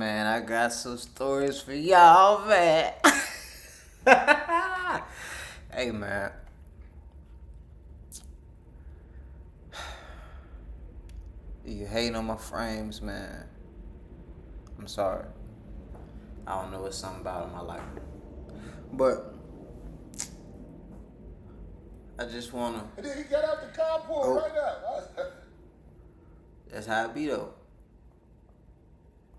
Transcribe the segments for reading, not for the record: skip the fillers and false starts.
man. I got some stories for y'all, man. Hey, man. You hating on my frames, man. I'm sorry. I don't know, it's something about them I like. But I just wanna. And then he got out the car, pulled right out. That's how it be though.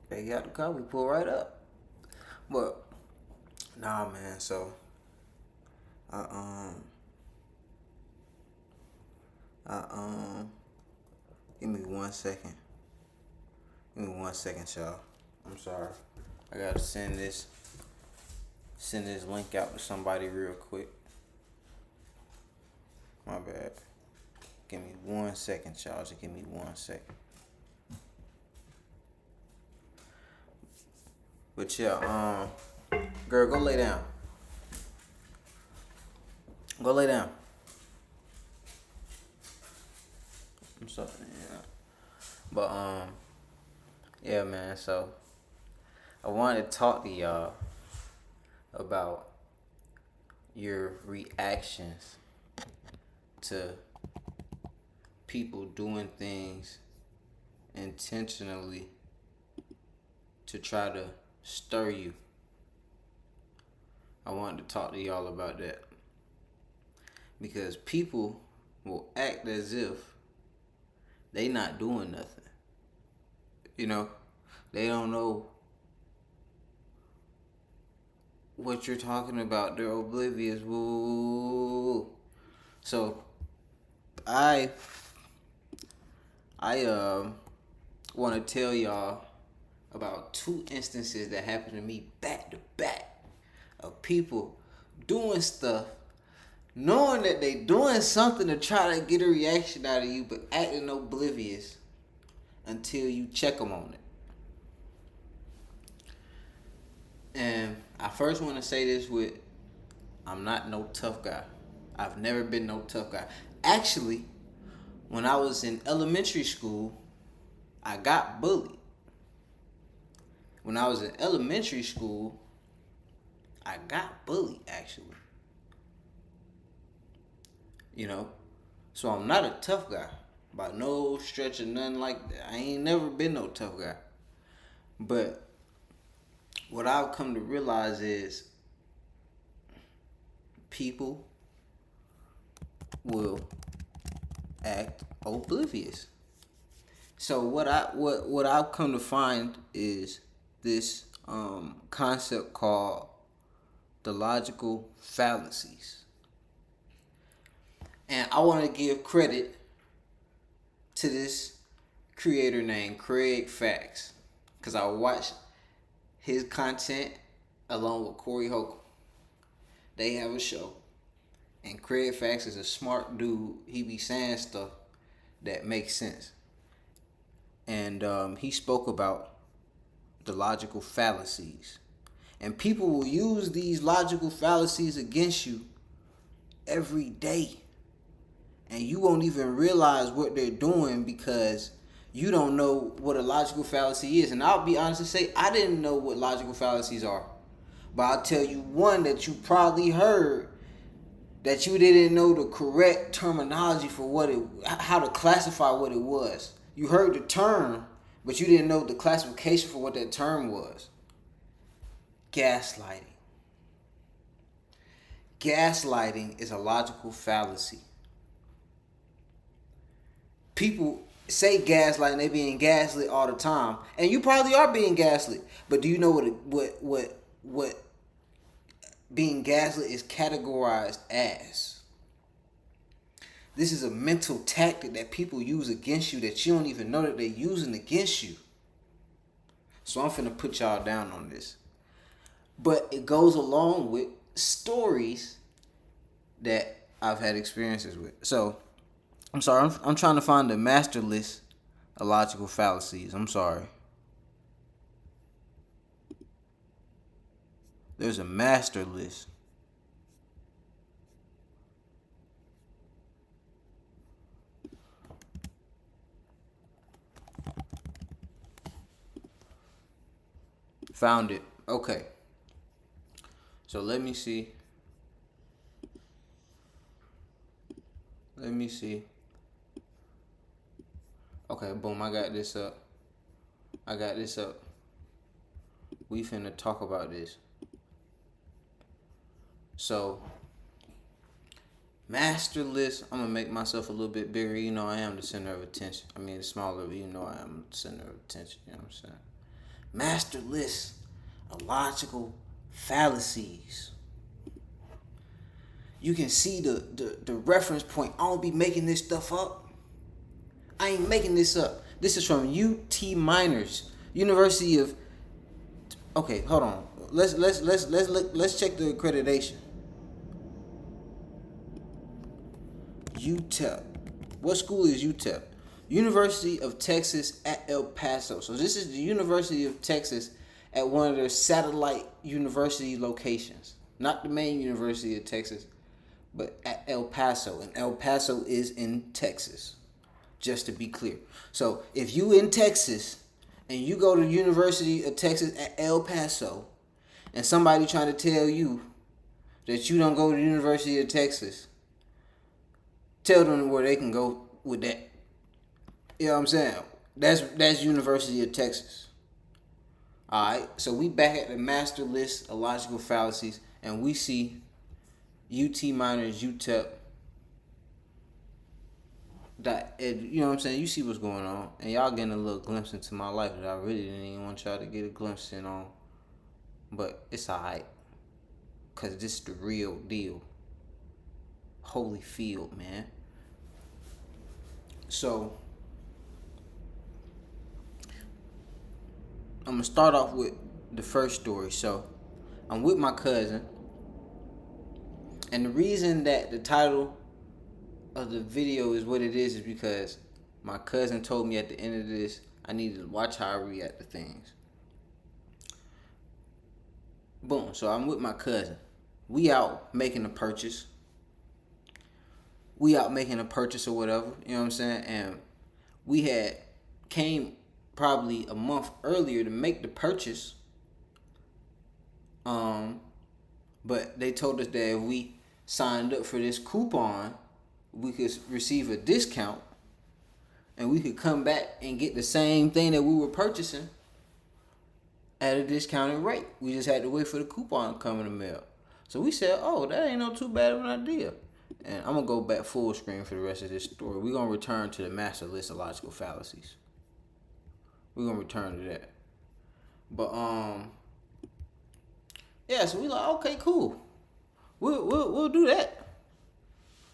They got the car, we pull right up. But nah, man. So I I give me 1 second. Give me 1 second, y'all. I'm sorry. I gotta send this link out to somebody real quick. My bad. Give me 1 second, y'all. Just give me 1 second. But yeah, girl, go lay down. Go lay down. I'm sorry. Yeah. But yeah, man. So I wanted to talk to y'all about your reactions to people doing things intentionally to try to stir you. I wanted to talk to y'all about that because people will act as if they not doing nothing. You know, they don't know what you're talking about. They're oblivious. Woo. So I want to tell y'all about 2 instances that happened to me back to back of people doing stuff knowing that they doing something to try to get a reaction out of you but acting oblivious until you check them on it. And I first want to say this with, I'm not no tough guy. I've never been no tough guy. Actually, when I was in elementary school, I got bullied. When I was in elementary school, I got bullied, actually. You know? So I'm not a tough guy. By no stretch or nothing like that. I ain't never been no tough guy. But what I've come to realize is people will act oblivious. So what I've come to find is this concept called the logical fallacies. And I want to give credit to this creator named Craig Fax, because I watched his content along with Corey Holcomb. They have a show, and Craig Fax is a smart dude. He be saying stuff that makes sense, and he spoke about the logical fallacies, and people will use these logical fallacies against you every day, and you won't even realize what they're doing because you don't know what a logical fallacy is. And I'll be honest and say, I didn't know what logical fallacies are. But I'll tell you one that you probably heard that you didn't know the correct terminology for how to classify what it was. You heard the term, but you didn't know the classification for what that term was. Gaslighting. Gaslighting is a logical fallacy. People say gaslighting, they being gaslit all the time, and you probably are being gaslit. But do you know what being gaslit is categorized as? This is a mental tactic that people use against you that you don't even know that they're using against you. So I'm finna put y'all down on this. But it goes along with stories that I've had experiences with. So I'm sorry, I'm trying to find the master list of logical fallacies. I'm sorry. There's a master list. Found it. Okay. So let me see. Okay, boom, I got this up. We finna talk about this. So, master list, I'm gonna make myself a little bit bigger. You know, I am the center of attention. I mean, smaller, but you know, I am the center of attention. You know what I'm saying? Master list of logical fallacies. You can see the reference point. I don't be making this stuff up. I ain't making this up. This is from UT Miners, University of. Okay, hold on. Let's check the accreditation. UTEP. What school is UTEP? University of Texas at El Paso. So this is the University of Texas at one of their satellite university locations. Not the main University of Texas, but at El Paso. And El Paso is in Texas, just to be clear. So if you in Texas and you go to the University of Texas at El Paso and somebody trying to tell you that you don't go to the University of Texas, tell them where they can go with that. You know what I'm saying? That's University of Texas. Alright, so we back at the master list of logical fallacies, and we see UT Miners, UTEP. You know what I'm saying? You see what's going on, and y'all getting a little glimpse into my life that I really didn't even want y'all to get a glimpse in on. But it's alright, cause this is the real deal. Holyfield, man. So I'm gonna start off with the first story. So I'm with my cousin, and the reason that the title of the video is what it is because my cousin told me at the end of this I needed to watch how I react to things. Boom. So I'm with my cousin. We out making a purchase. Or whatever, you know what I'm saying? And we had came probably a month earlier to make the purchase. But they told us that if we signed up for this coupon, we could receive a discount and we could come back and get the same thing that we were purchasing at a discounted rate. We just had to wait for the coupon to come in the mail. So we said, oh, that ain't no too bad of an idea. And I'm going to go back full screen for the rest of this story. We're going to return to the master list of logical fallacies. We're going to return to that. But, yeah, so we like, okay, cool. We'll do that.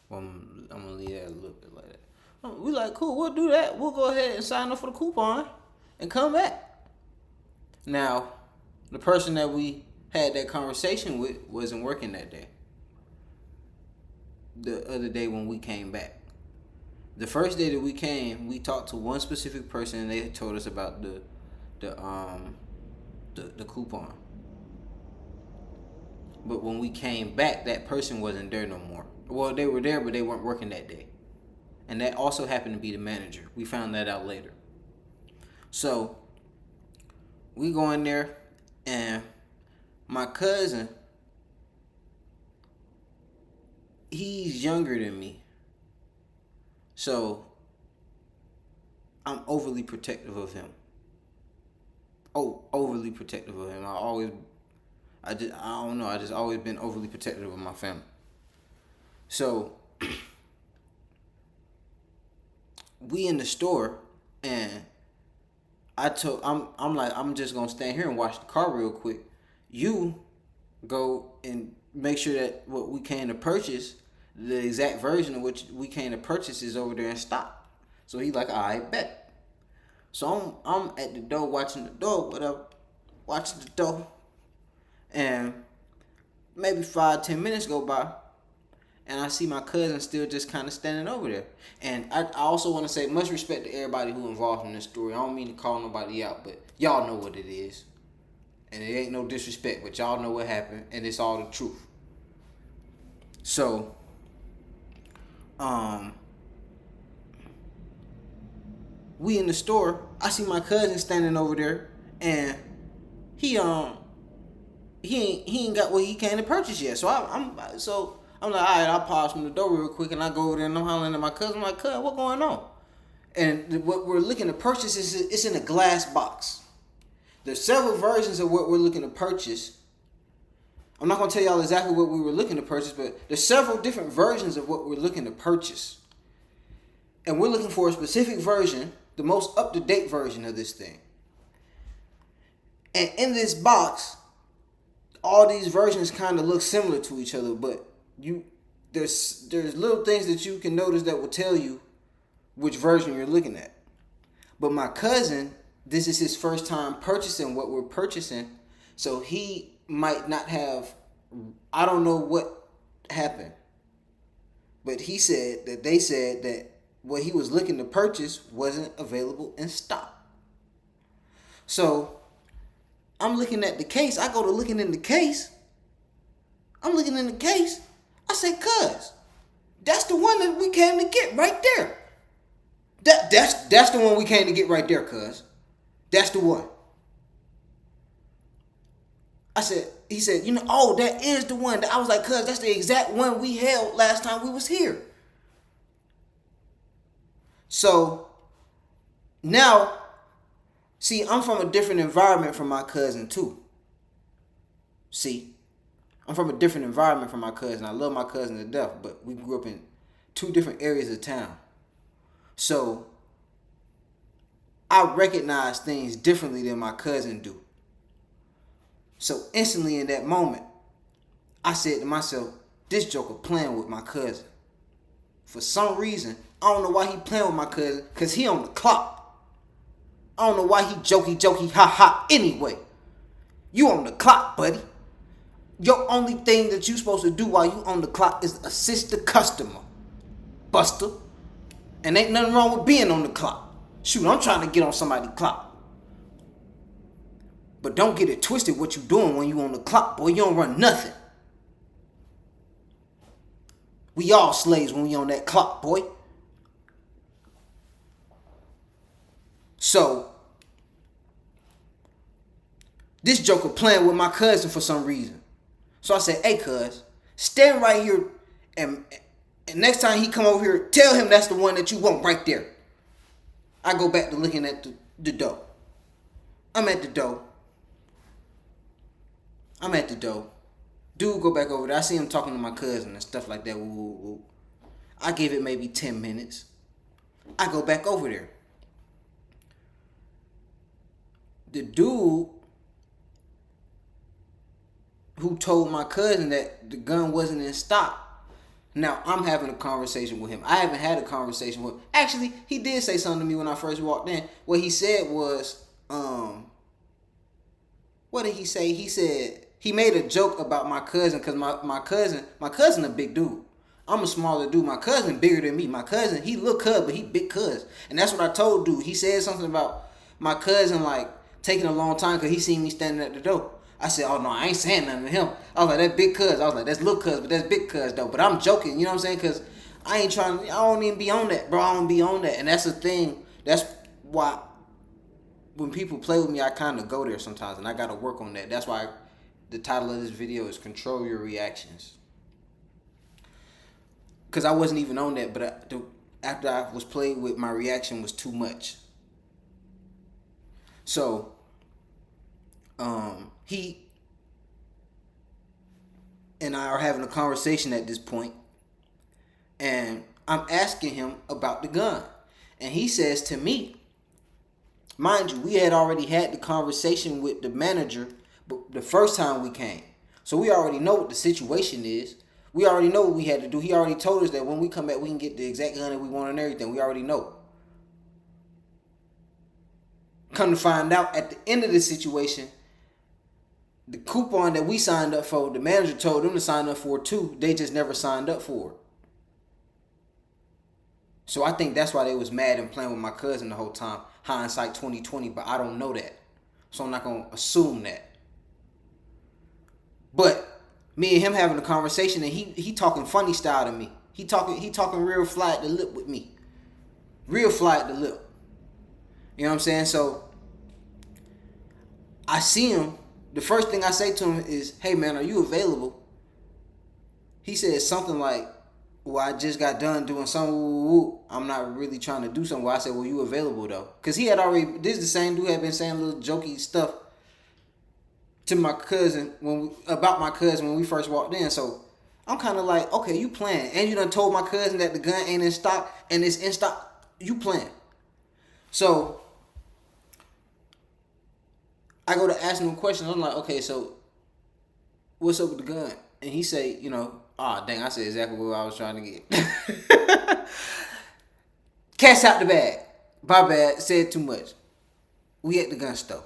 Well, I'm going to leave that a little bit like that. We like, cool, we'll do that. We'll go ahead and sign up for the coupon and come back. Now, the person that we had that conversation with wasn't working that day. The other day when we came back. The first day that we came, we talked to one specific person and they told us about the coupon. But when we came back, that person wasn't there no more. Well, they were there, but they weren't working that day. And that also happened to be the manager. We found that out later. So we go in there and my cousin, he's younger than me. So I'm overly protective of him. Overly protective of him. I don't know, I just always been overly protective of my family. So we in the store and I'm like, I'm just gonna stand here and watch the car real quick. You go and make sure that what we came to purchase, the exact version of which we came to purchase, is over there in stock. So he's like, all right, bet. So I'm at the door watching the door, and maybe 5-10 minutes go by, and I see my cousin still just kind of standing over there. And I also want to say much respect to everybody who involved in this story. I don't mean to call nobody out, but y'all know what it is. And it ain't no disrespect, but y'all know what happened, and it's all the truth. So, we in the store. I see my cousin standing over there, and he ain't got what he came to purchase yet. So I'm like, all right, I'll pause from the door real quick, and I go over there and I'm hollering at my cousin. I'm like, cuz, what going on? And what we're looking to purchase is it's in a glass box. There's several versions of what we're looking to purchase. I'm not gonna tell y'all exactly what we were looking to purchase, but there's several different versions of what we're looking to purchase. And we're looking for a specific version, the most up-to-date version of this thing. And in this box, all these versions kind of look similar to each other, but there's little things that you can notice that will tell you which version you're looking at. But my cousin, this is his first time purchasing what we're purchasing, so he might not have, I don't know what happened, but they said that what he was looking to purchase wasn't available in stock. So I'm looking at the case. I go to looking in the case. I'm looking in the case. I say, cuz, that's the one that we came to get right there. That's the one we came to get right there, cuz. That's the one. He said, oh, that is the one. I was like, cuz, that's the exact one we held last time we was here. So now, see, I'm from a different environment from my cousin too. See, I'm from a different environment from my cousin. I love my cousin to death, but we grew up in two different areas of town. So I recognize things differently than my cousin do. So instantly in that moment, I said to myself, this joker playing with my cousin. For some reason, I don't know why he playing with my cousin, because he on the clock. I don't know why he jokey, ha anyway. You on the clock, buddy. Your only thing that you supposed to do while you on the clock is assist the customer, buster. And ain't nothing wrong with being on the clock. Shoot, I'm trying to get on somebody's clock. But don't get it twisted what you doing when you on the clock, boy. You don't run nothing. We all slaves when we on that clock, boy. So, this joker playing with my cousin for some reason. So I said, hey, cuz, stand right here, and next time he come over here, tell him that's the one that you want right there. I go back to looking at the dough. I'm at the dough. Dude go back over there. I see him talking to my cousin and stuff like that. Woo. I give it maybe 10 minutes. I go back over there. The dude who told my cousin that the gun wasn't in stock, now I'm having a conversation with him. I haven't had a conversation with him. Actually, he did say something to me when I first walked in. What he said was, what did he say? He said, he made a joke about my cousin, because my cousin a big dude. I'm a smaller dude. My cousin bigger than me. My cousin, he look cuz, but he big cuz. And that's what I told dude. He said something about my cousin like taking a long time because he seen me standing at the door. I said, oh no, I ain't saying nothing to him. I was like, that's big cuz. I was like, that's little cuz, but that's big cuz though. But I'm joking, you know what I'm saying? Because I don't even be on that, bro. I don't be on that. And that's the thing. That's why when people play with me, I kind of go there sometimes. And I got to work on that. That's why the title of this video is Control Your Reactions. Because I wasn't even on that, but after I was played with, my reaction was too much. So, he and I are having a conversation at this point, and I'm asking him about the gun. And he says to me, mind you, we had already had the conversation with the manager the first time we came. So we already know what the situation is. We already know what we had to do. He already told us that when we come back, we can get the exact gun that we want and everything. We already know. Come to find out, at the end of the situation, the coupon that we signed up for, the manager told them to sign up for it too. They just never signed up for it. So I think that's why they was mad and playing with my cousin the whole time. Hindsight 2020, but I don't know that. So I'm not going to assume that. But me and him having a conversation, and he talking funny style to me. He talking real fly at the lip with me. Real fly at the lip. You know what I'm saying? So I see him The first thing I say to him is, "Hey man, are you available?" He said something like, "Well, I just got done doing something. I'm not really trying to do something." Well, I said, "Well, you available though?" Because he had already. This is the same dude had been saying little jokey stuff to my cousin about my cousin when we first walked in. So I'm kind of like, okay, you playing, and you done told my cousin that the gun ain't in stock and it's in stock. You playing. So I go to ask him questions. I'm like, okay, so what's up with the gun? And he say, dang, I said exactly what I was trying to get. Cat's out the bag. My bad, said too much. We at the gun store.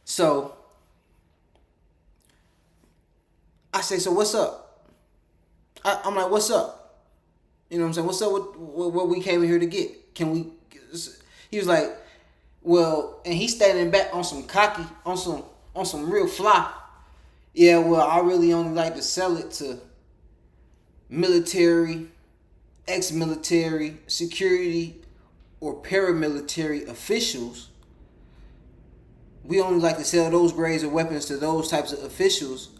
So I say, so what's up? I'm like, what's up? You know what I'm saying? What's up with what we came in here to get? Can we? He was like, well, and he's standing back on some cocky, on some real fly. Yeah, well, I really only like to sell it to military, ex-military, security, or paramilitary officials. We only like to sell those grades of weapons to those types of officials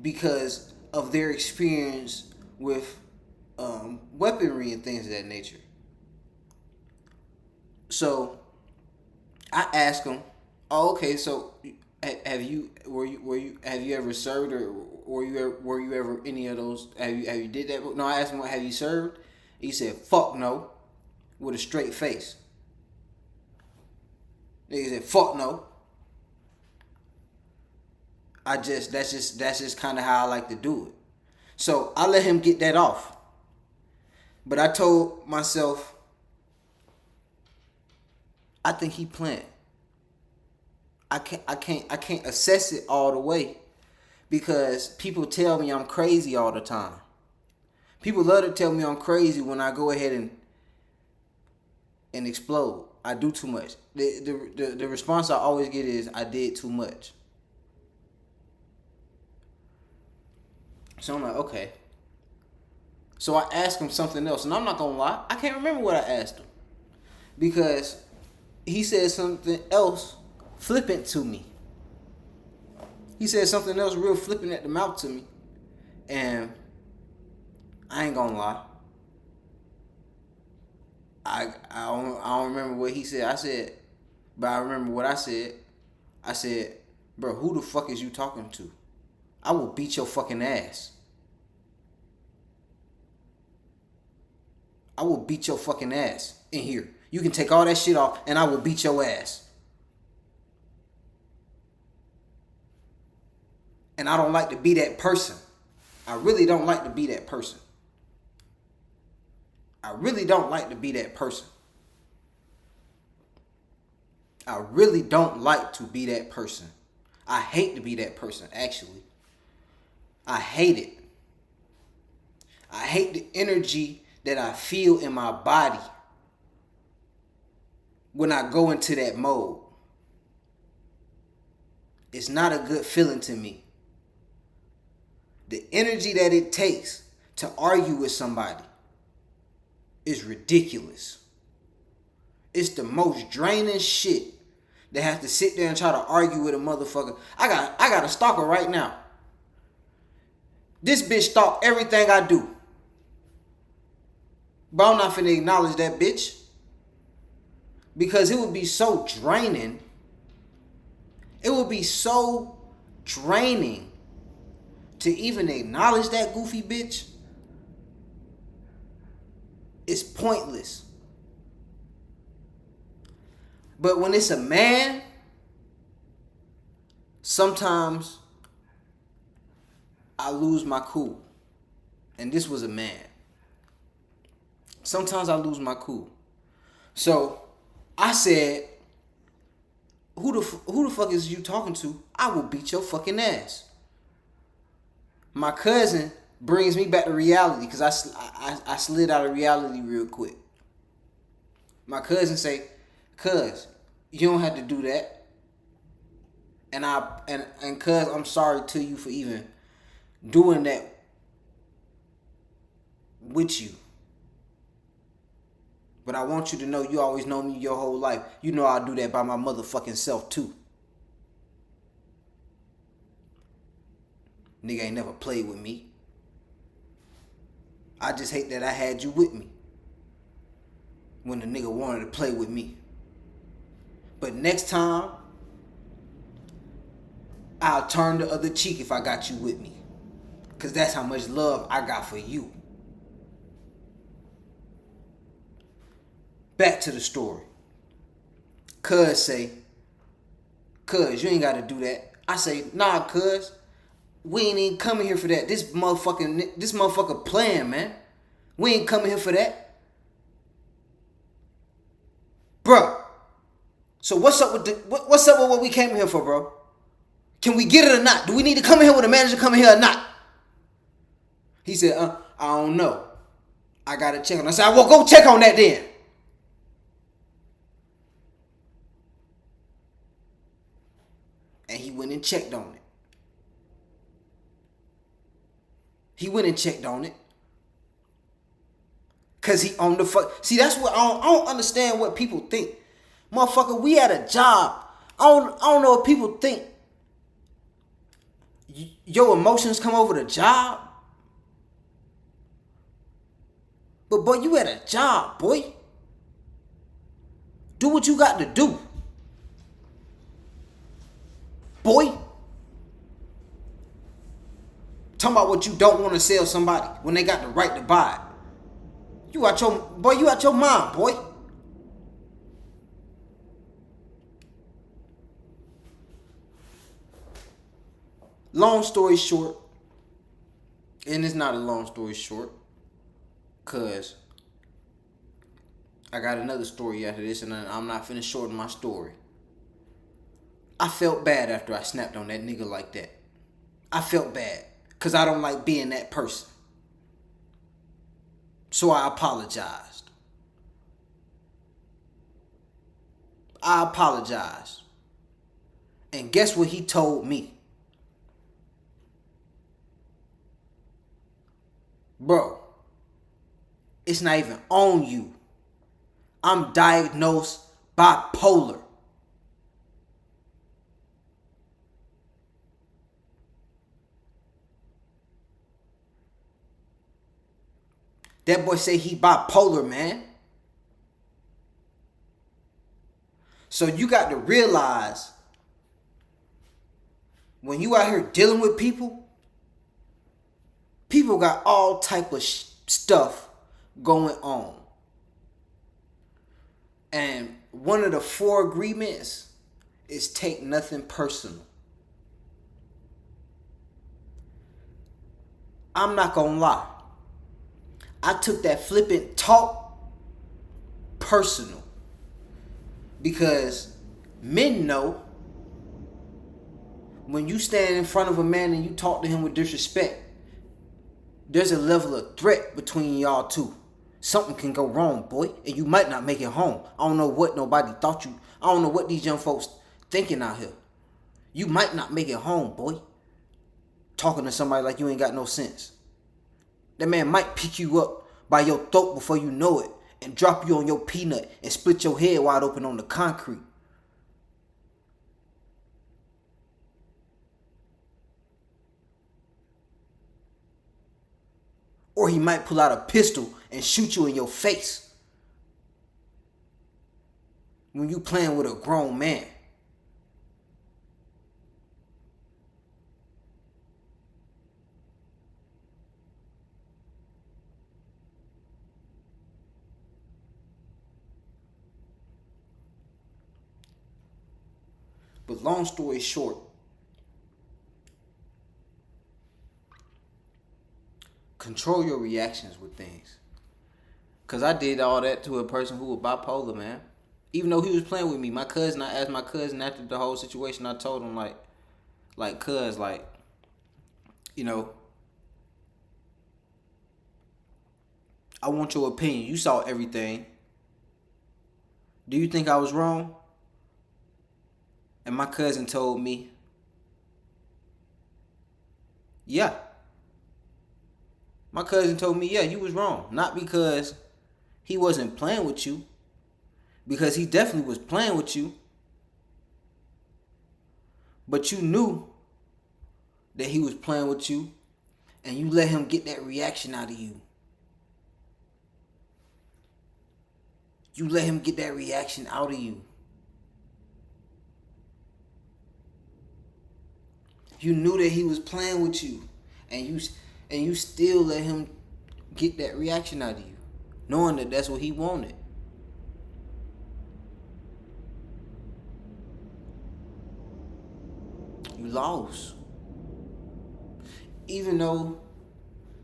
because of their experience with weaponry and things of that nature. So I asked him, "Oh, okay. So have you ever served, or were you ever any of those? Have you did that?" No, I asked him, "Have you served?" He said, "Fuck no," with a straight face. He said, "Fuck no." That's just kind of how I like to do it. So I let him get that off. But I told myself, I think he playing. I can't assess it all the way because people tell me I'm crazy all the time. People love to tell me I'm crazy when I go ahead and explode. I do too much. The response I always get is I did too much. So I'm like, okay. So I asked him something else, and I'm not gonna lie, I can't remember what I asked him because he said something else flippant to me. He said something else real flippant at the mouth to me, and I ain't gonna lie. I don't remember what he said. But I remember what I said. I said, "Bro, who the fuck is you talking to? I will beat your fucking ass. I will beat your fucking ass in here. You can take all that shit off and I will beat your ass." And I don't like to be that person. I really don't like to be that person. I really don't like to be that person. I really don't like to be that person. I hate to be that person, actually. I hate it. I hate the energy that I feel in my body when I go into that mode. It's not a good feeling to me. The energy that it takes to argue with somebody is ridiculous. It's the most draining shit to have to sit there and try to argue with a motherfucker. I got a stalker right now. This bitch stalk everything I do. But I'm not finna acknowledge that bitch. Because it would be so draining. It would be so draining to even acknowledge that goofy bitch. It's pointless. But when it's a man, sometimes I lose my cool. And this was a man. Sometimes I lose my cool. So I said, who the fuck is you talking to? I will beat your fucking ass. My cousin brings me back to reality because I slid out of reality real quick. My cousin say, "Cuz, you don't have to do that." And cuz, I'm sorry to you for even doing that with you. But I want you to know you always know me your whole life. You know I'll do that by my motherfucking self too. Nigga ain't never played with me. I just hate that I had you with me when the nigga wanted to play with me. But next time, I'll turn the other cheek if I got you with me. Because that's how much love I got for you. Back to the story. Cuz say, cuz, you ain't got to do that. I say, nah, cuz, we ain't even coming here for that. This motherfucker playing, man. We ain't coming here for that. Bruh. So what's up with what we came here for, bro? Can we get it or not? Do we need to come in here with a manager coming here or not? He said, I don't know. I gotta check on it. I said, well, go check on that then. And he went and checked on it. He went and checked on it. Cause he on the fuck. See, that's what I don't understand what people think. Motherfucker, we had a job. I don't know what people think. Your emotions come over the job. But boy, you had a job, boy. Do what you got to do. Boy. Talking about what you don't want to sell somebody when they got the right to buy it. You out your mind, boy. Long story short, and it's not a long story short, cause I got another story after this, and I'm not finna shorten my story. I felt bad after I snapped on that nigga like that. I felt bad, cause I don't like being that person. So I apologized. And guess what he told me? Bro, it's not even on you. I'm diagnosed bipolar. That boy say he bipolar, man. So you got to realize when you out here dealing with people, people got all type of stuff going on. And one of the 4 agreements is take nothing personal. I'm not gonna lie. I took that flippant talk personal. Because men know when you stand in front of a man and you talk to him with disrespect, there's a level of threat between y'all two. Something can go wrong, boy, and you might not make it home. I don't know what nobody thought you. I don't know what these young folks thinking out here. You might not make it home, boy. Talking to somebody like you ain't got no sense. That man might pick you up by your throat before you know it and drop you on your peanut and split your head wide open on the concrete. Or he might pull out a pistol and shoot you in your face when you playing with a grown man. But long story short, control your reactions with things. Cause I did all that to a person who was bipolar, man. Even though he was playing with me, I asked my cousin after the whole situation, I told him cuz, you know, I want your opinion. You saw everything. Do you think I was wrong? And my cousin told me, yeah. My cousin told me, yeah, you was wrong. Not because he wasn't playing with you, because he definitely was playing with you. But you knew that he was playing with you, and you let him get that reaction out of you. You let him get that reaction out of you. You knew that he was playing with you, and you still let him get that reaction out of you, knowing that that's what he wanted. You lost. Even though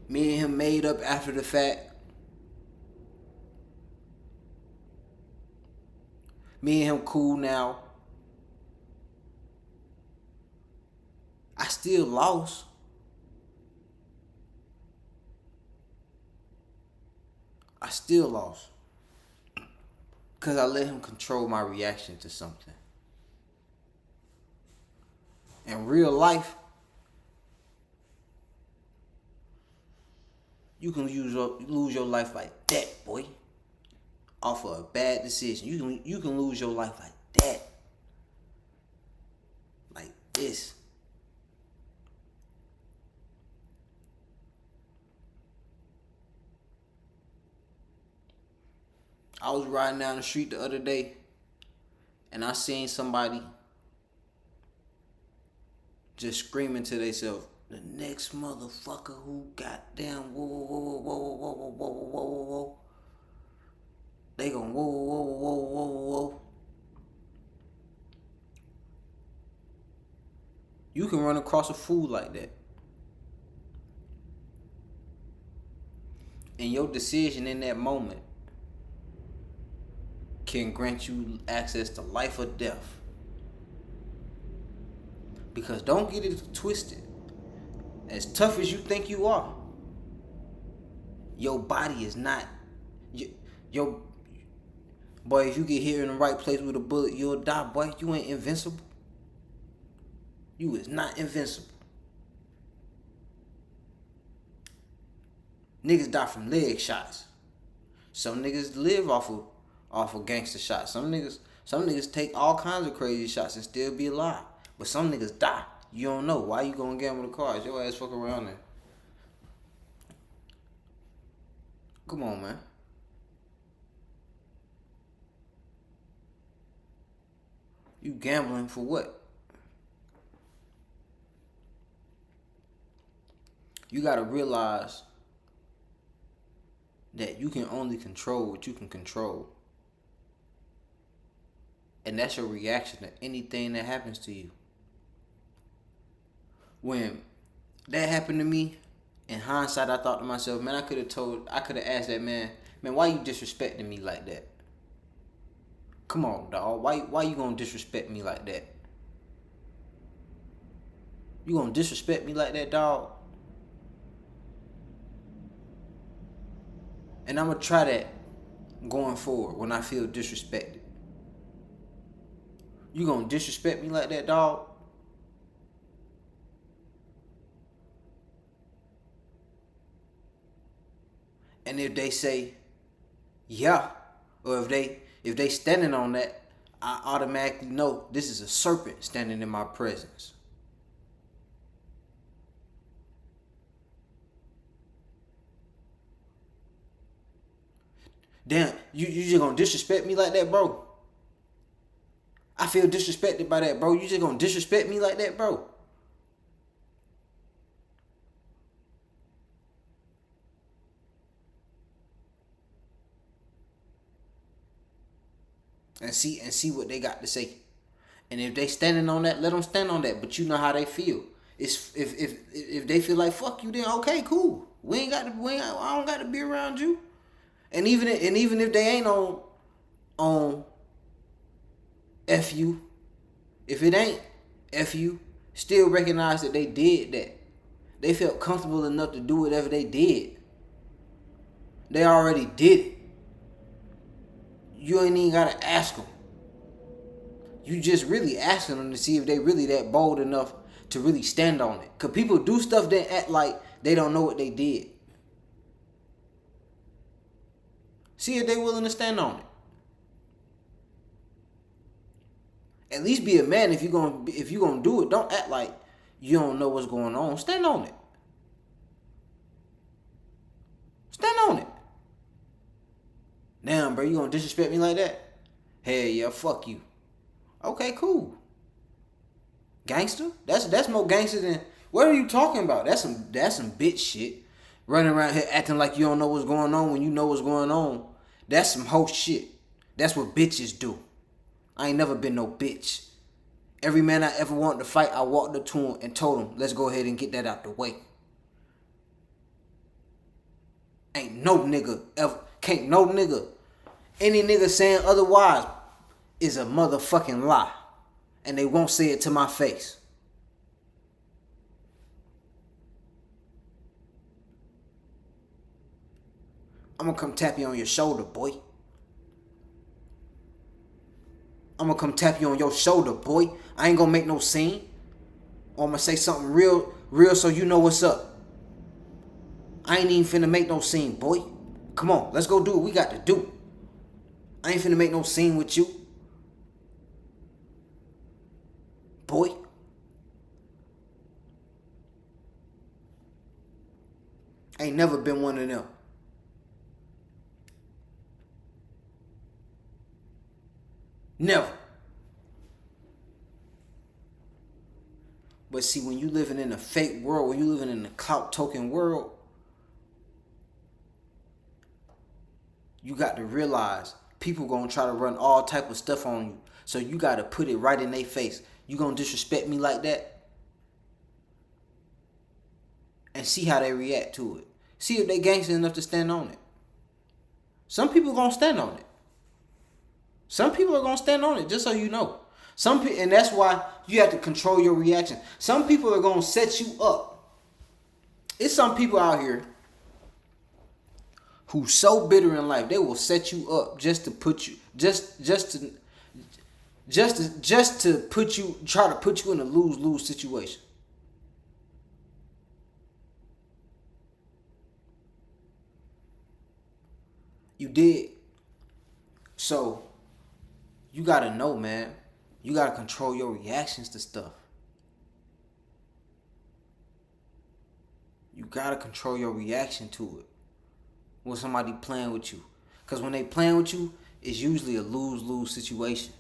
me and him made up after the fact, me and him cool now, I still lost. I still lost. Because I let him control my reaction to something. In real life, you can lose your life like that, boy. Off of a bad decision. You can lose your life like that. Like this. I was riding down the street the other day, and I seen somebody just screaming to themselves, the next motherfucker who goddamn whoa. They gon' whoa. You can run across a fool like that. And your decision in that moment can grant you access to life or death. Because don't get it twisted. As tough as you think you are, your body is not. Boy, if you get hit in the right place with a bullet, you'll die, boy. You ain't invincible. You is not invincible. Niggas die from leg shots. Some niggas live off of gangster shots. Some niggas take all kinds of crazy shots and still be alive. But some niggas die. You don't know. Why you gonna gamble the cards? Your ass fuck around there. Come on, man. You gambling for what? You gotta realize that you can only control what you can control. And that's your reaction to anything that happens to you. When that happened to me, in hindsight, I thought to myself, man, I could have asked that man, why you disrespecting me like that? Come on, dog. Why you gonna disrespect me like that? You gonna disrespect me like that, dog? And I'm gonna try that going forward when I feel disrespected. You gonna disrespect me like that, dog? And if they say, yeah, or if they standing on that, I automatically know this is a serpent standing in my presence. Damn, you just gonna disrespect me like that, bro? I feel disrespected by that, bro. You just gonna disrespect me like that, bro? And see what they got to say. And if they standing on that, let them stand on that. But you know how they feel. It's if they feel like fuck you, then okay, cool. I don't got to be around you. And even if they ain't on F you, if it ain't F you, still recognize that they did that. They felt comfortable enough to do whatever they did. They already did it. You ain't even gotta ask them. You just really asking them to see if they really that bold enough to really stand on it. Cause people do stuff that act like they don't know what they did. See if they willing to stand on it. At least be a man if you gonna do it. Don't act like you don't know what's going on, stand on it. Stand on it. Damn, bro, you gonna disrespect me like that? Hell yeah, fuck you. Okay, cool. Gangster? That's more gangster than, what are you talking about? That's some bitch shit. Running around here acting like you don't know what's going on when you know what's going on. That's some hoe shit. That's what bitches do. I ain't never been no bitch. Every man I ever wanted to fight, I walked up to him and told him, let's go ahead and get that out the way. Ain't no nigga ever, can't no nigga. Any nigga saying otherwise is a motherfucking lie. And they won't say it to my face. I'm gonna come tap you on your shoulder, boy. I'm gonna come tap you on your shoulder, boy. I ain't gonna make no scene. Or I'm gonna say something real so you know what's up. I ain't even finna make no scene, boy. Come on, let's go do what we got to do. I ain't finna make no scene with you. Boy. I ain't never been one of them. Never. But see, when you living in a fake world, when you living in a clout token world, you got to realize people gonna try to run all type of stuff on you. So you got to put it right in their face. You gonna disrespect me like that? And see how they react to it. See if they gangster enough to stand on it. Some people gonna stand on it. Some people are gonna stand on it, just so you know. And that's why you have to control your reaction. Some people are gonna set you up. It's some people out here who's so bitter in life, they will set you up just to put you, just to put you, try to put you in a lose-lose situation. You did. So you gotta know, man. You gotta control your reactions to stuff. You gotta control your reaction to it when somebody playing with you. Because when they playing with you, it's usually a lose-lose situation.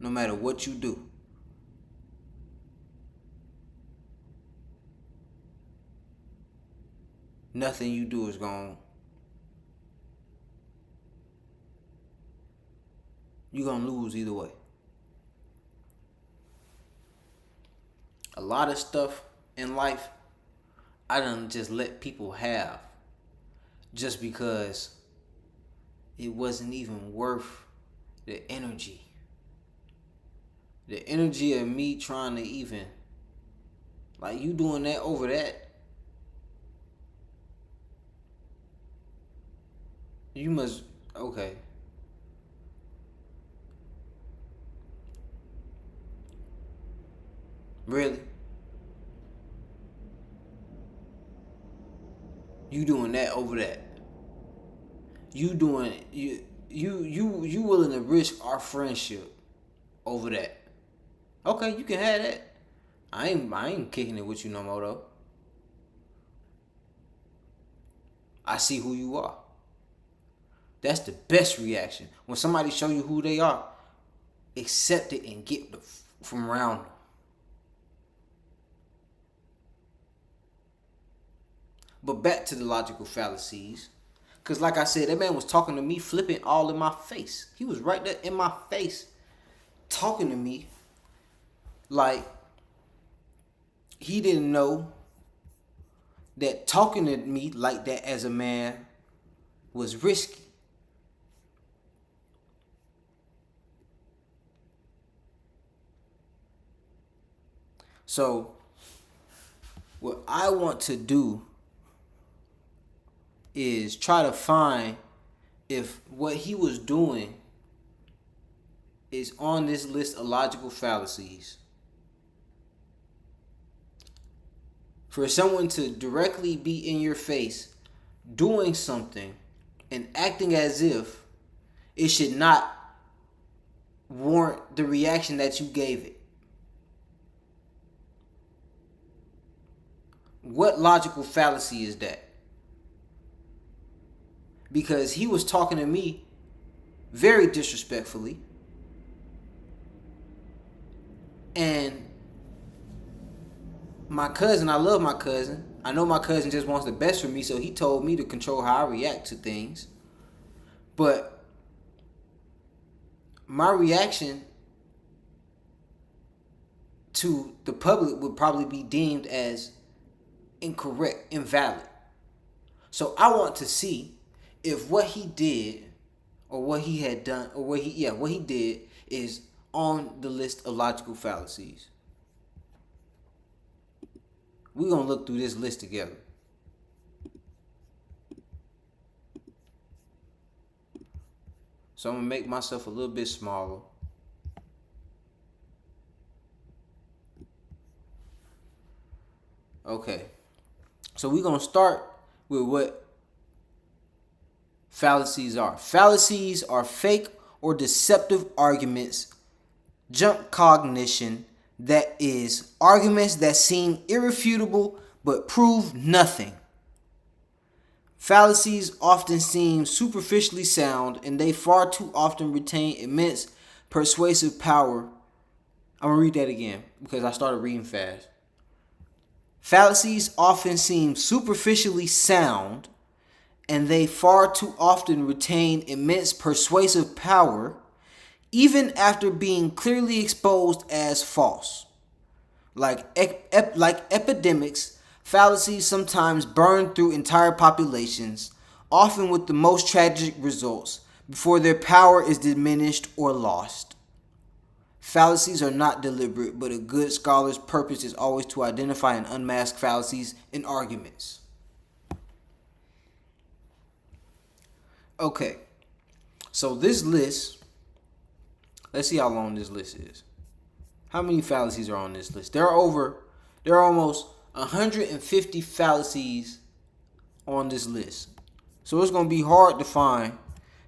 No matter what you do. Nothing you do is gonna... You're gonna lose either way. A lot of stuff in life, I done just let people have just because it wasn't even worth the energy. The energy of me trying to even, like, you doing that over that. You must, okay. Really? You doing that over that? You willing to risk our friendship over that? Okay, you can have that. I ain't kicking it with you no more though. I see who you are. That's the best reaction. When somebody show you who they are, accept it and get from around them. But back to the logical fallacies. Because like I said, that man was talking to me, flipping all in my face. He was right there in my face, talking to me like he didn't know that talking to me like that as a man was risky. So what I want to do is try to find if what he was doing is on this list of logical fallacies. For someone to directly be in your face doing something and acting as if it should not warrant the reaction that you gave it. What logical fallacy is that? Because he was talking to me very disrespectfully. And my cousin, I love my cousin. I know my cousin just wants the best for me, so he told me to control how I react to things. But my reaction to the public would probably be deemed as incorrect, invalid. So I want to see if what he did or what he had done or what he did is on the list of logical fallacies. We're going to look through this list together. So I'm going to make myself a little bit smaller. Okay. So we're going to start with what fallacies are. Fallacies are fake or deceptive arguments, junk cognition, that is, arguments that seem irrefutable but prove nothing. Fallacies often seem superficially sound, and they far too often retain immense persuasive power. I'm going to read that again because I started reading fast. Fallacies often seem superficially sound, and they far too often retain immense persuasive power, even after being clearly exposed as false. Like epidemics, fallacies sometimes burn through entire populations, often with the most tragic results, before their power is diminished or lost. Fallacies are not deliberate, but a good scholar's purpose is always to identify and unmask fallacies in arguments. Okay, so this list, let's see how long this list is. How many fallacies are on this list? There are almost 150 fallacies on this list. So it's going to be hard to find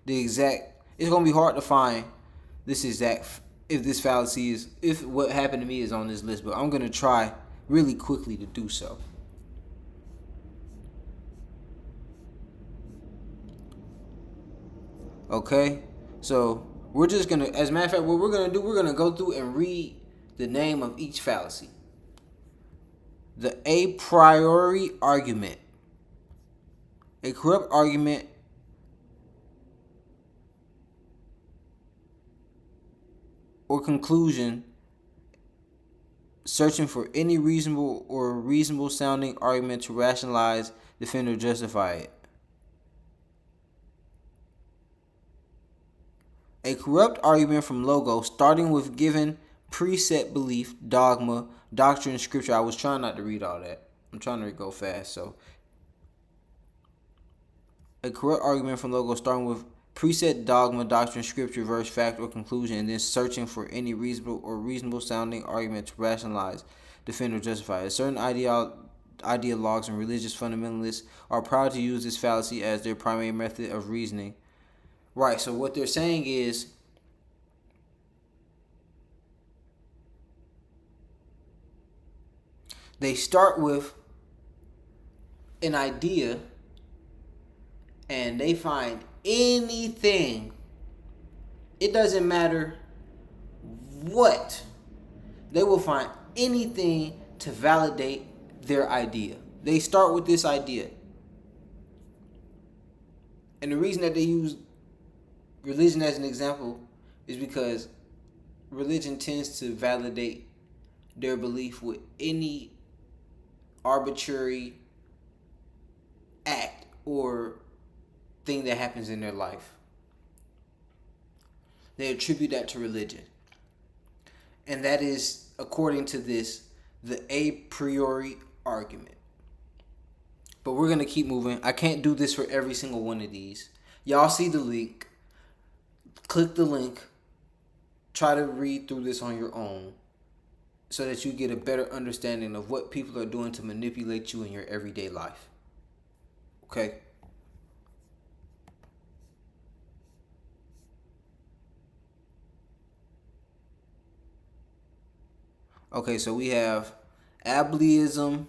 this exact, if this fallacy is, if what happened to me is on this list, but I'm going to try really quickly to do so. Okay, so we're just going to, as a matter of fact, what we're going to do, we're going to go through and read the name of each fallacy. The a priori argument. A corrupt argument or conclusion searching for any reasonable or reasonable sounding argument to rationalize, defend, or justify it. A corrupt argument from Logos, starting with given preset belief, dogma, doctrine, scripture. I was trying not to read all that. I'm trying to go fast. So, a corrupt argument from Logos, starting with preset, dogma, doctrine, scripture, verse, fact, or conclusion, and then searching for any reasonable or reasonable sounding argument to rationalize, defend, or justify it. Certain ideologues and religious fundamentalists are proud to use this fallacy as their primary method of reasoning. Right, so what they're saying is they start with an idea and they find anything. It doesn't matter what. They will find anything to validate their idea. They start with this idea. And the reason that they use religion as an example is because religion tends to validate their belief with any arbitrary act or thing that happens in their life. They attribute that to religion. And that is, according to this, the a priori argument. But we're going to keep moving. I can't do this for every single one of these. Y'all see the link. Click the link. Try to read through this on your own so that you get a better understanding of what people are doing to manipulate you in your everyday life. Okay? Okay, so we have ableism,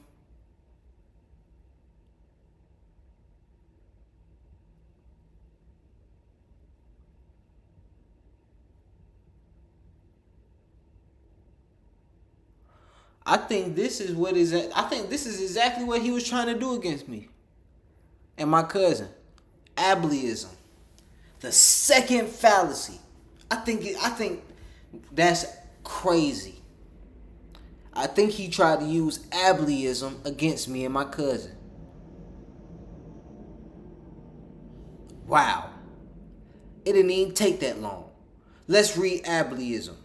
I think this is I think this is exactly what he was trying to do against me and my cousin. Ableism. The second fallacy. I think that's crazy. I think he tried to use ableism against me and my cousin. Wow. It didn't even take that long. Let's read ableism.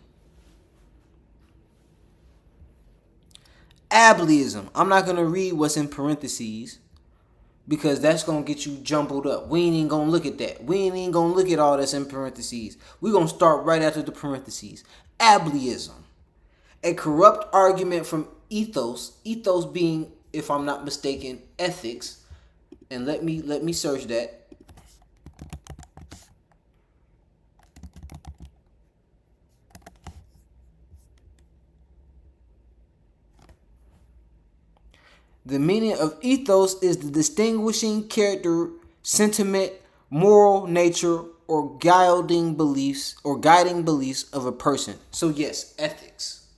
Ableism. I'm not going to read what's in parentheses because that's going to get you jumbled up. We ain't even going to look at that. We ain't even going to look at all that's in parentheses. We're going to start right after the parentheses. Ableism. A corrupt argument from ethos. Ethos being, if I'm not mistaken, ethics. And let me search that. The meaning of ethos is the distinguishing character, sentiment, moral nature, or guiding beliefs of a person. So yes, ethics.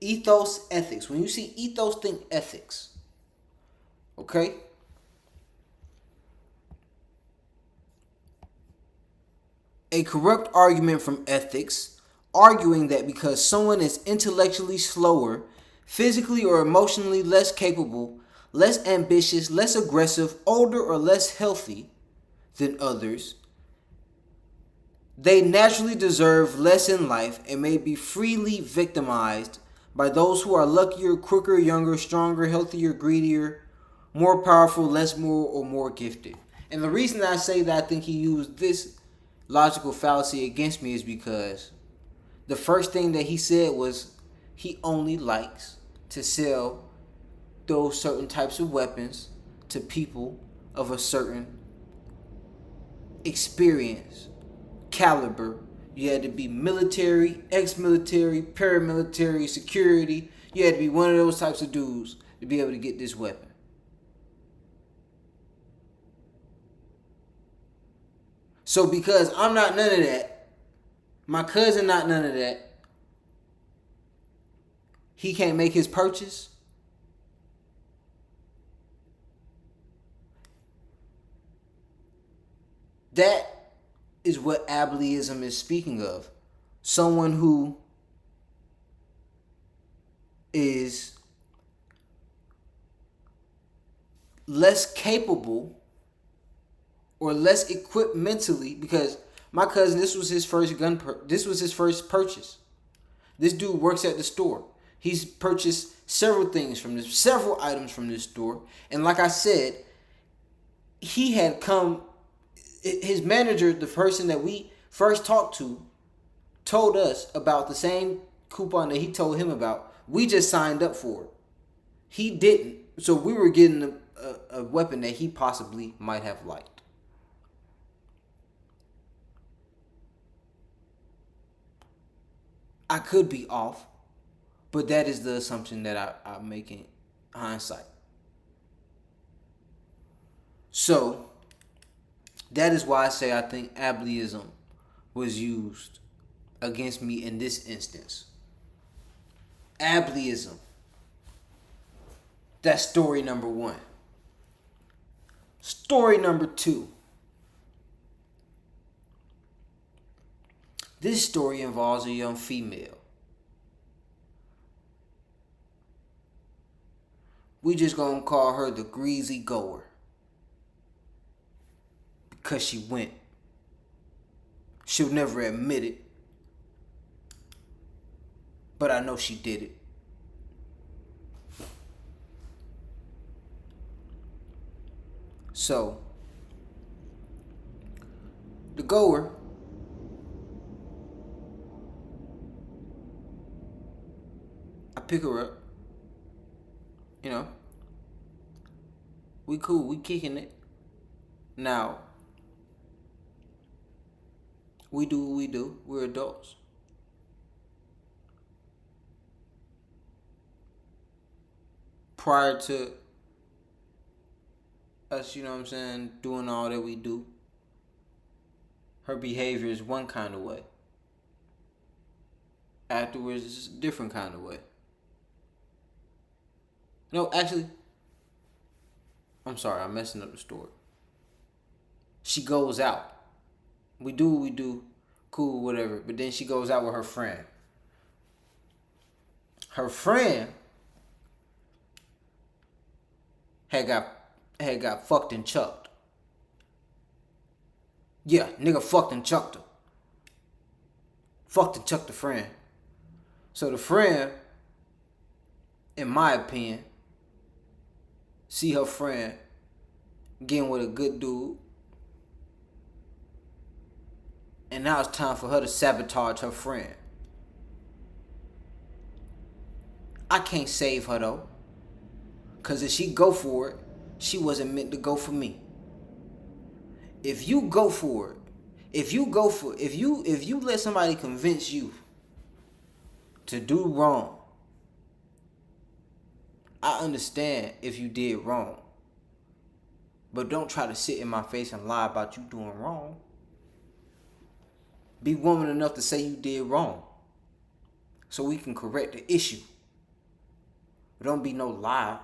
Ethos, ethics. When you see ethos, think ethics. Okay? A corrupt argument from ethics, arguing that because someone is intellectually slower, physically or emotionally less capable, less ambitious, less aggressive, older, or less healthy than others, they naturally deserve less in life and may be freely victimized by those who are luckier, quicker, younger, stronger, healthier, greedier, more powerful, less moral, or more gifted. And the reason I say that I think he used this logical fallacy against me is because the first thing that he said was he only likes to sell those certain types of weapons to people of a certain experience, caliber. You had to be military, ex-military, paramilitary, security. You had to be one of those types of dudes to be able to get this weapon. So because I'm not none of that, my cousin not none of that, he can't make his purchase. That is what ableism is speaking of. Someone who is less capable or less equipped mentally, because my cousin, this was his first purchase. This dude works at the store. He's purchased several items from this store. And like I said, he had come, his manager, the person that we first talked to, told us about the same coupon that he told him about. We just signed up for it. He didn't. So we were getting a weapon that he possibly might have liked. I could be off, but that is the assumption that I'm making hindsight. So, that is why I say I think ableism was used against me in this instance. Ableism. That's story number one. Story number two. This story involves a young female. We just gonna call her the greasy goer. Because she went. She'll never admit it. But I know she did it. So, the goer, I pick her up. You know, we cool, we kicking it. Now, we do what we do. We're adults. Prior to us, you know what I'm saying, doing all that we do, her behavior is one kind of way. Afterwards, it's a different kind of way. No, actually, I'm sorry, I'm messing up the story. She goes out. We do what we do, cool, whatever. But then she goes out with her friend. Her friend had got fucked and chucked. Yeah, nigga fucked and chucked her. Fucked and chucked the friend. So the friend, in my opinion, see her friend getting with a good dude. And now it's time for her to sabotage her friend. I can't save her though. Cause if she go for it, she wasn't meant to go for me. If you go for it, if you let somebody convince you to do wrong, I understand if you did wrong. But don't try to sit in my face and lie about you doing wrong. Be woman enough to say you did wrong, so we can correct the issue. But don't be no lie.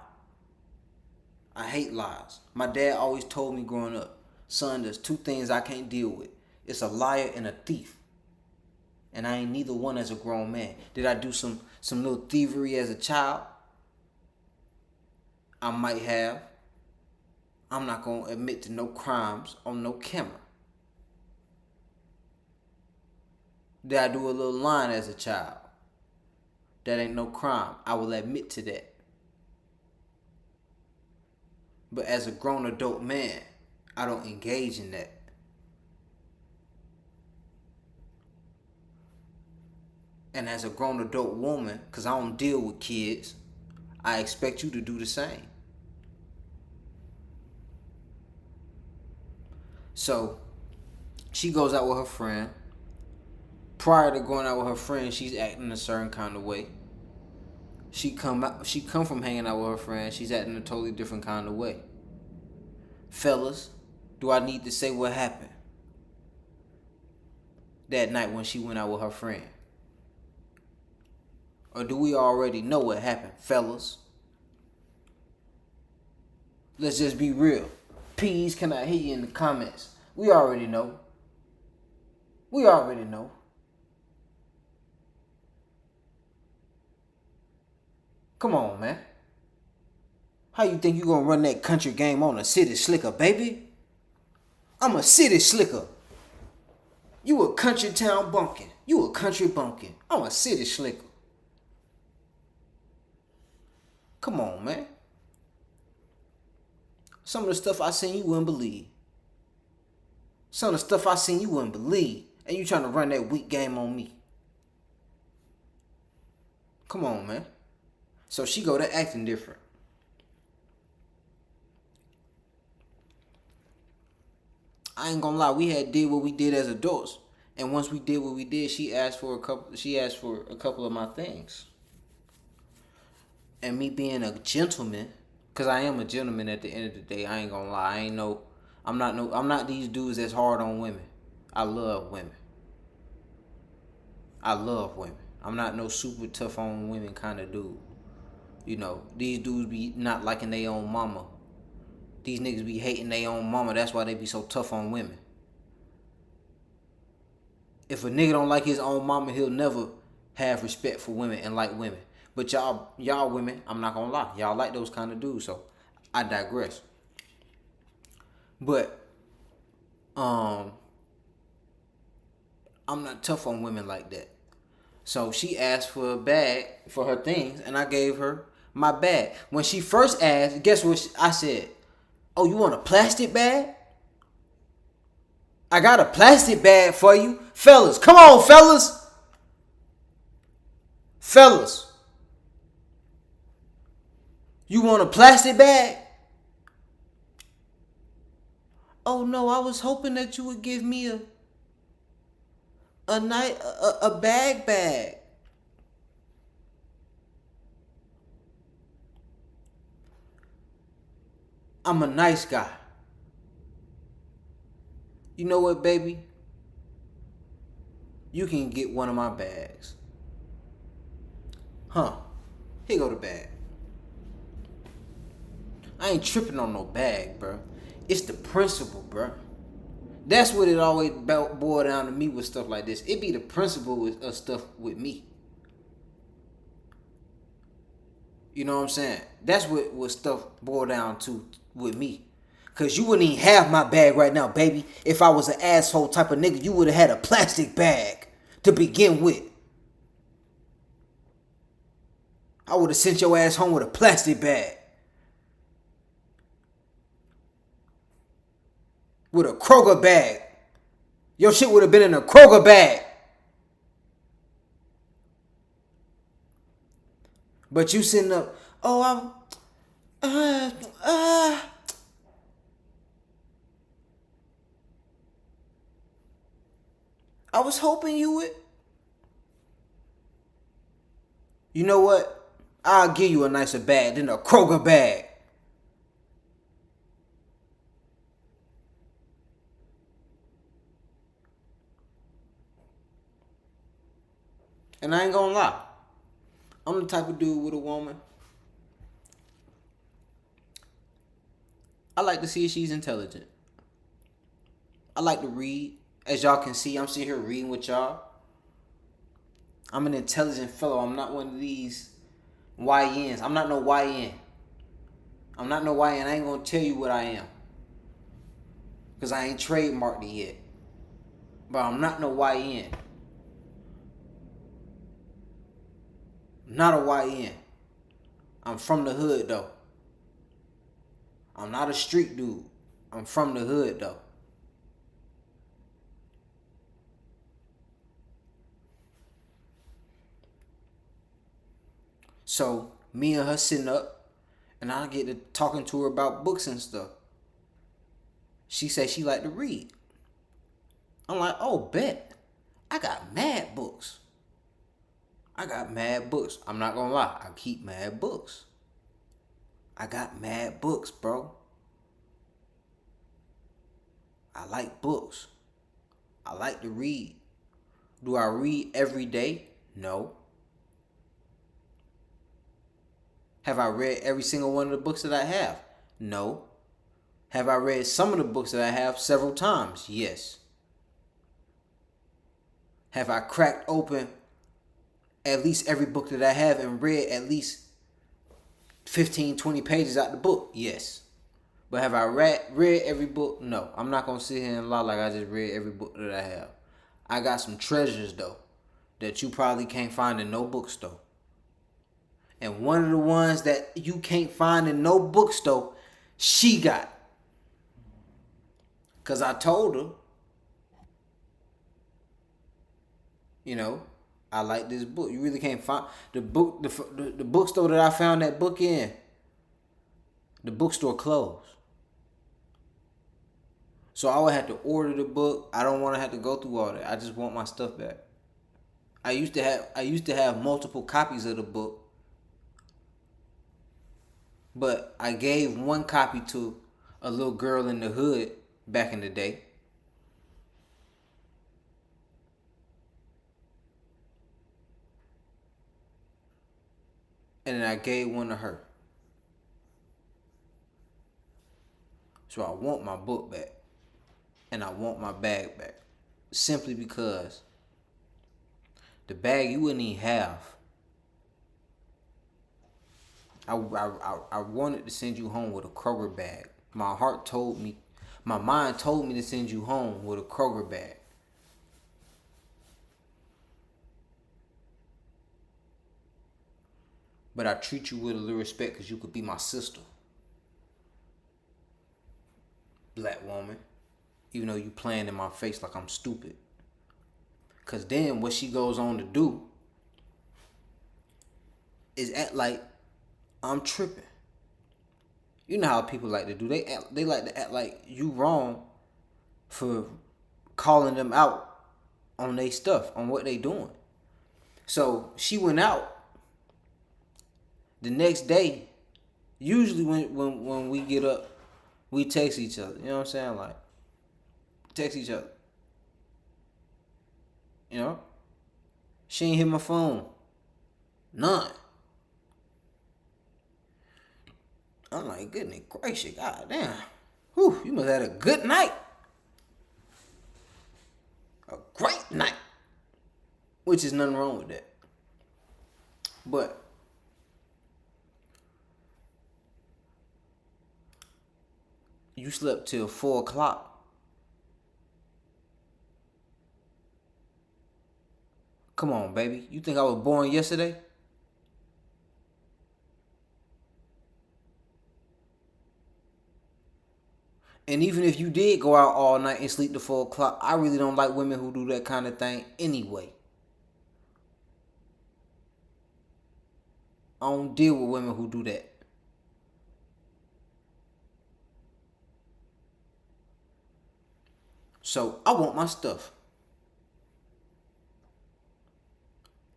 I hate lies. My dad always told me growing up, son, there's two things I can't deal with. It's a liar and a thief. And I ain't neither one as a grown man. Did I do some little thievery as a child? I might have. I'm not going to admit to no crimes on no camera. Did I do a little lying as a child? That ain't no crime. I will admit to that. But as a grown adult man, I don't engage in that. And as a grown adult woman, because I don't deal with kids, I expect you to do the same. So, she goes out with her friend. Prior to going out with her friend, she's acting a certain kind of way. She come from hanging out with her friend, she's acting a totally different kind of way. Fellas, do I need to say what happened that night when she went out with her friend? Or do we already know what happened, fellas? Let's just be real. Please, can I hear you in the comments? We already know. We already know. Come on, man. How you think you gonna run that country game on a city slicker, baby? I'm a city slicker. You a country town bumpkin. You a country bumpkin. I'm a city slicker. Come on, man. Some of the stuff I seen you wouldn't believe. Some of the stuff I seen you wouldn't believe. And you trying to run that weak game on me. Come on, man. So she go to acting different. I ain't gonna lie, we had did what we did as adults. And once we did what we did, she asked for a couple of my things. And me being a gentleman, cause I am a gentleman at the end of the day, I ain't gonna lie. I'm not these dudes that's hard on women. I love women. I'm not no super tough on women kind of dude. You know, these dudes be not liking their own mama. These niggas be hating their own mama. That's why they be so tough on women. If a nigga don't like his own mama, he'll never have respect for women and like women. But y'all women, I'm not gonna lie, y'all like those kind of dudes. So I digress. But I'm not tough on women like that. So she asked for a bag for her things, and I gave her my bag. When she first asked, guess what I said? Oh, you want a plastic bag? I got a plastic bag for you. Fellas, come on, fellas. Fellas. You want a plastic bag? Oh no, I was hoping that you would give me a bag. I'm a nice guy. You know what, baby? You can get one of my bags. Huh. Here go the bag. I ain't tripping on no bag, bro. It's the principle, bro. That's what it always boiled down to me with stuff like this. It be the principle of stuff with me. You know what I'm saying? That's what stuff boiled down to with me. Cause you wouldn't even have my bag right now, baby. If I was an asshole type of nigga, you would have had a plastic bag to begin with. I would have sent your ass home with a plastic bag. With a Kroger bag. Your shit would have been in a Kroger bag. But you sitting up, oh, I was hoping you would. You know what? I'll give you a nicer bag than a Kroger bag. And I ain't gonna lie. I'm the type of dude with a woman. I like to see if she's intelligent. I like to read. As y'all can see, I'm sitting here reading with y'all. I'm an intelligent fellow. I'm not one of these YNs. I'm not no YN. I'm not no YN. I ain't gonna tell you what I am. Because I ain't trademarked it yet. But I'm not no YN. I'm not a YN. I'm from the hood though. I'm not a street dude. I'm from the hood though. So me and her sitting up, and I get to talking to her about books and stuff. She said she like to read. I'm like, oh, bet. I got mad books. I got mad books. I'm not gonna lie. I keep mad books. I got mad books, bro. I like books. I like to read. Do I read every day? No. Have I read every single one of the books that I have? No. Have I read some of the books that I have several times? Yes. Have I cracked open at least every book that I have and read at least 15, 20 pages out the book? Yes. But have I read every book? No. I'm not going to sit here and lie like I just read every book that I have. I got some treasures, though, that you probably can't find in no bookstore. And one of the ones that you can't find in no bookstore, she got. Because I told her, you know, I like this book. You really can't find the book. The bookstore that I found that book in, the bookstore closed. So I would have to order the book. I don't want to have to go through all that. I just want my stuff back. I used to have multiple copies of the book. But I gave one copy to a little girl in the hood back in the day. And then I gave one to her. So I want my book back. And I want my bag back. Simply because the bag you wouldn't even have. I wanted to send you home with a Kroger bag. My heart told me, my mind told me to send you home with a Kroger bag. But I treat you with a little respect because you could be my sister. Black woman. Even though you playing in my face like I'm stupid. Because then what she goes on to do is act like I'm tripping. You know how people like to do. They like to act like you wrong for calling them out on their stuff, on what they doing. So she went out. The next day, usually when we get up, we text each other. You know what I'm saying? Like, text each other. You know? She ain't hit my phone. None. I'm like, goodness gracious, god damn. Whew, you must have had a good night. A great night. Which is nothing wrong with that. But you slept till 4 o'clock. Come on, baby. You think I was born yesterday? And even if you did go out all night and sleep to 4 o'clock, I really don't like women who do that kind of thing anyway. I don't deal with women who do that. So I want my stuff.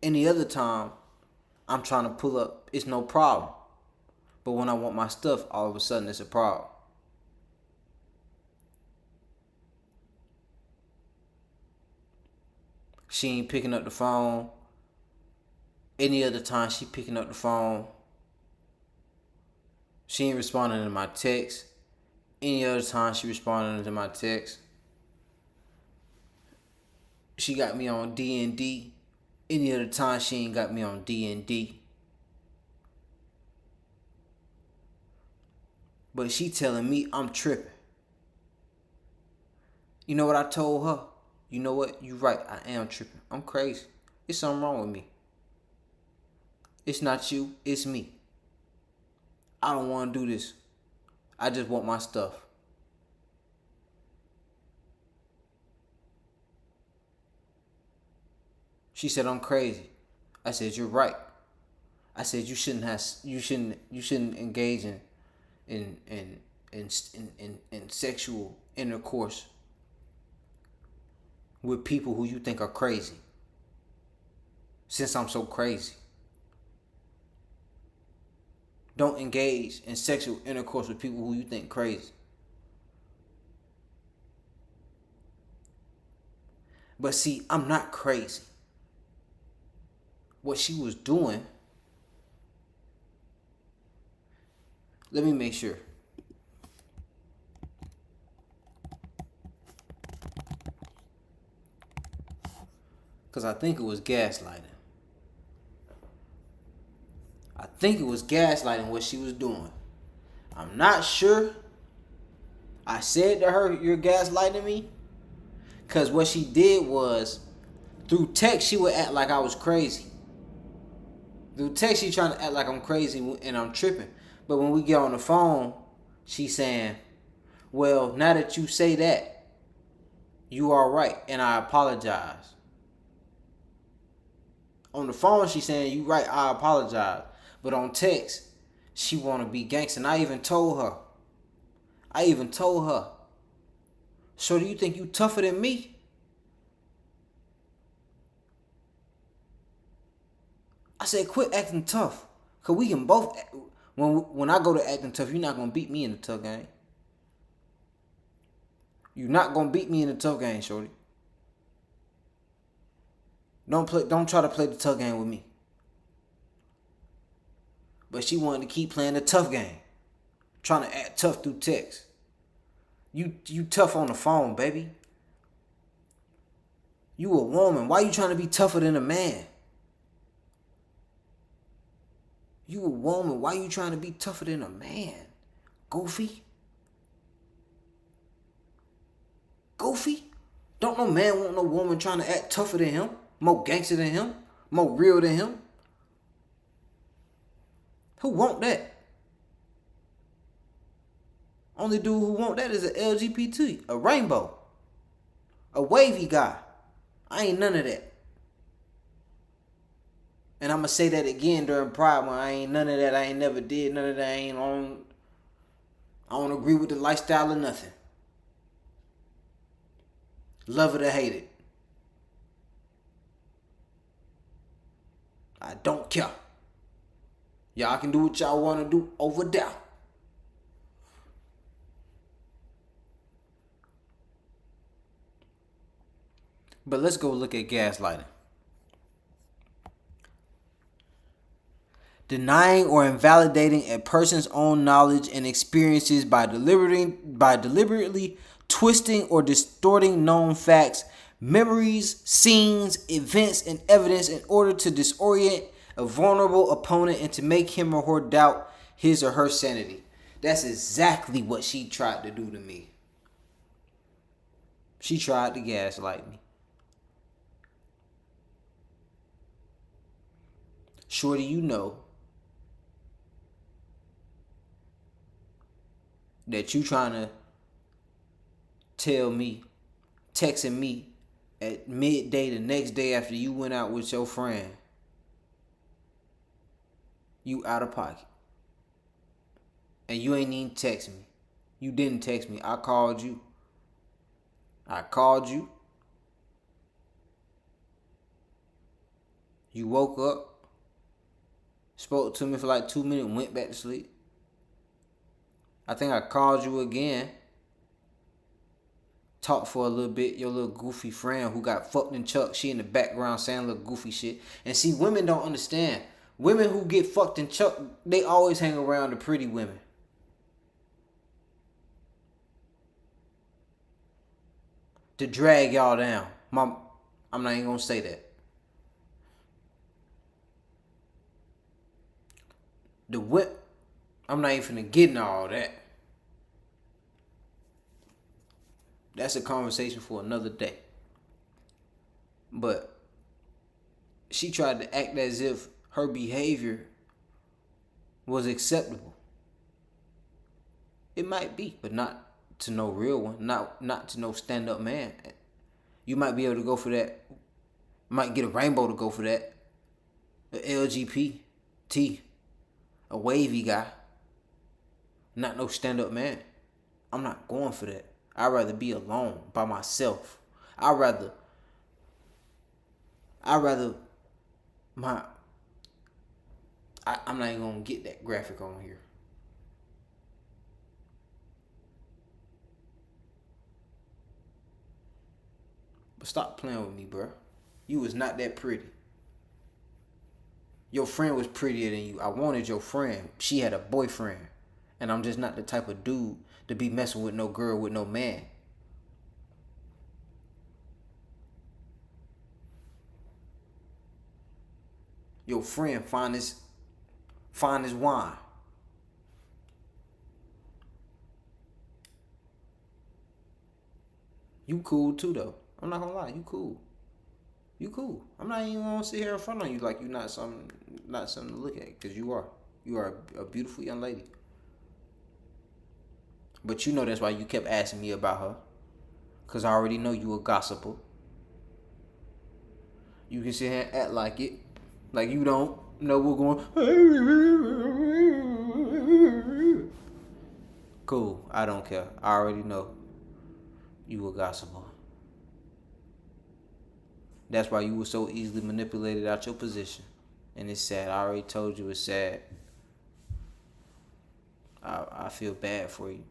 Any other time I'm trying to pull up, it's no problem. But when I want my stuff, all of a sudden it's a problem. She ain't picking up the phone. Any other time she picking up the phone. She ain't responding to my text. Any other time she responding to my text. She got me on D&D. Any other time she ain't got me on D&D. But she telling me I'm tripping. You know what I told her? You know what? You right. I am tripping. I'm crazy. There's something wrong with me. It's not you. It's me. I don't want to do this. I just want my stuff. She said I'm crazy. I said you're right. I said you shouldn't engage in sexual intercourse with people who you think are crazy. Since I'm so crazy. Don't engage in sexual intercourse with people who you think crazy. But see, I'm not crazy. What she was doing, let me make sure. Because I think it was gaslighting. I think it was gaslighting what she was doing. I'm not sure. I said to her, you're gaslighting me. Because what she did was, through text, she would act like I was crazy. Through text, she trying to act like I'm crazy and I'm tripping. But when we get on the phone, she's saying, well, now that you say that, you are right, and I apologize. On the phone, she's saying, you right, I apologize. But on text, she want to be gangster. And I even told her, so do you think you tougher than me? I said, quit acting tough. Because we can both, when I go to acting tough, you're not going to beat me in the tough game. You're not going to beat me in the tough game, shorty. Don't try to play the tough game with me. But she wanted to keep playing the tough game. Trying to act tough through text. You tough on the phone, baby. You a woman. Why you trying to be tougher than a man? You a woman. Why you trying to be tougher than a man? Goofy. Don't no man want no woman trying to act tougher than him. More gangster than him. More real than him. Who want that? Only dude who want that is an LGBT, a rainbow, a wavy guy. I ain't none of that. And I'm going to say that again during Pride Month. I ain't none of that. I ain't never did none of that. I don't agree with the lifestyle or nothing. Love it or hate it. I don't care. Y'all can do what y'all want to do over there. But let's go look at gaslighting. denying or invalidating a person's own knowledge and experiences by deliberately twisting or distorting known facts, memories, scenes, events, and evidence in order to disorient a vulnerable opponent and to make him or her doubt his or her sanity. That's exactly what she tried to do to me. She tried to gaslight me. Shorty, you know that you trying to tell me, texting me at midday the next day after you went out with your friend, you out of pocket. And you ain't even text me. You didn't text me. I called you. You woke up, spoke to me for like 2 minutes, went back to sleep. I think I called you again. Talked for a little bit. Your little goofy friend who got fucked in Chuck, she in the background saying little goofy shit. And see, women don't understand. Women who get fucked in Chuck, they always hang around the pretty women. To drag y'all down. I'm not even gonna say that. The whip, I'm not even finna get into all that. That's a conversation for another day. But she tried to act as if her behavior was acceptable. It might be, but not to no real one. Not to no stand-up man. You might be able to go for that. Might get a rainbow to go for that. A LGBT. A wavy guy. Not no stand-up man. I'm not going for that. I'd rather be alone by myself. I'm not even gonna get that graphic on here. But stop playing with me, bro. You was not that pretty. Your friend was prettier than you. I wanted your friend. She had a boyfriend. And I'm just not the type of dude to be messing with no girl with no man. Your friend fine as wine. You cool too though. I'm not gonna lie, you cool. You cool. I'm not even gonna sit here in front of you like you're not something to look at, because you are. You are a beautiful young lady. But you know that's why you kept asking me about her. Because I already know you a gossiper. You can sit here and act like it. Like you don't know we're going. Cool. I don't care. I already know you a gossiper. That's why you were so easily manipulated out your position. And it's sad. I already told you it's sad. I feel bad for you.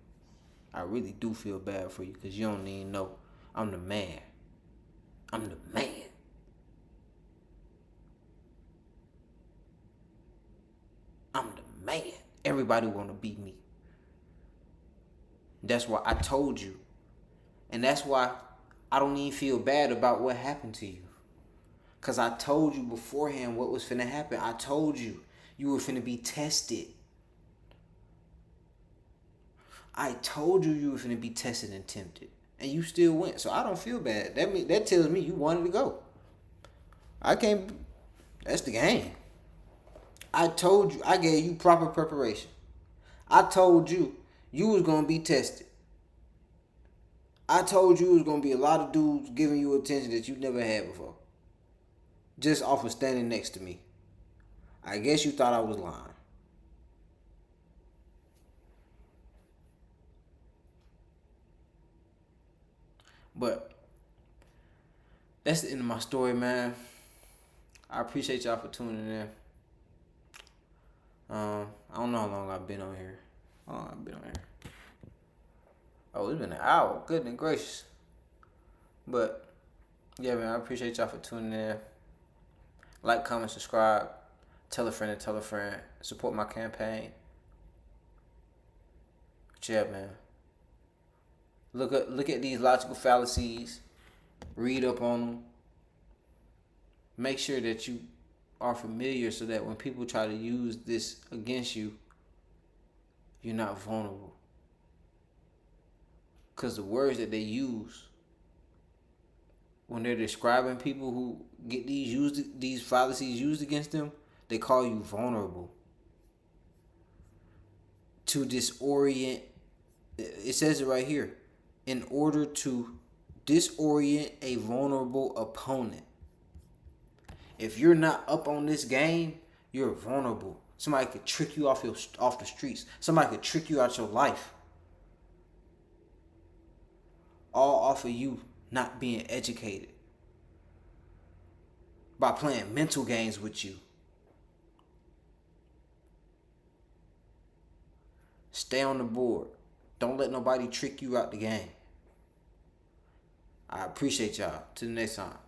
I really do feel bad for you because you don't even know I'm the man. I'm the man. I'm the man. Everybody want to be me. That's why I told you. And that's why I don't even feel bad about what happened to you. Because I told you beforehand what was finna happen. I told you were finna be tested. I told you were finna be tested and tempted. And you still went. So I don't feel bad. That tells me you wanted to go. I can't. That's the game. I told you. I gave you proper preparation. I told you was going to be tested. I told you was going to be a lot of dudes giving you attention that you never had before. Just off of standing next to me. I guess you thought I was lying. But that's the end of my story, man. I appreciate y'all for tuning in. I don't know how long I've been on here. Oh, it's been an hour. Goodness gracious. But yeah, man, I appreciate y'all for tuning in. Like, comment, subscribe. Tell a friend and tell a friend. Support my campaign. But yeah, man. Look at these logical fallacies. Read up on them. Make sure that you are familiar so that when people try to use this against you, you're not vulnerable. Because the words that they use when they're describing people who get these fallacies used against them, they call you vulnerable. To disorient, it says it right here, in order to disorient a vulnerable opponent. If you're not up on this game, you're vulnerable. Somebody could trick you off the streets. Somebody could trick you out your life. All off of you not being educated. By playing mental games with you. Stay on the board. Don't let nobody trick you out the game. I appreciate y'all. Till the next time.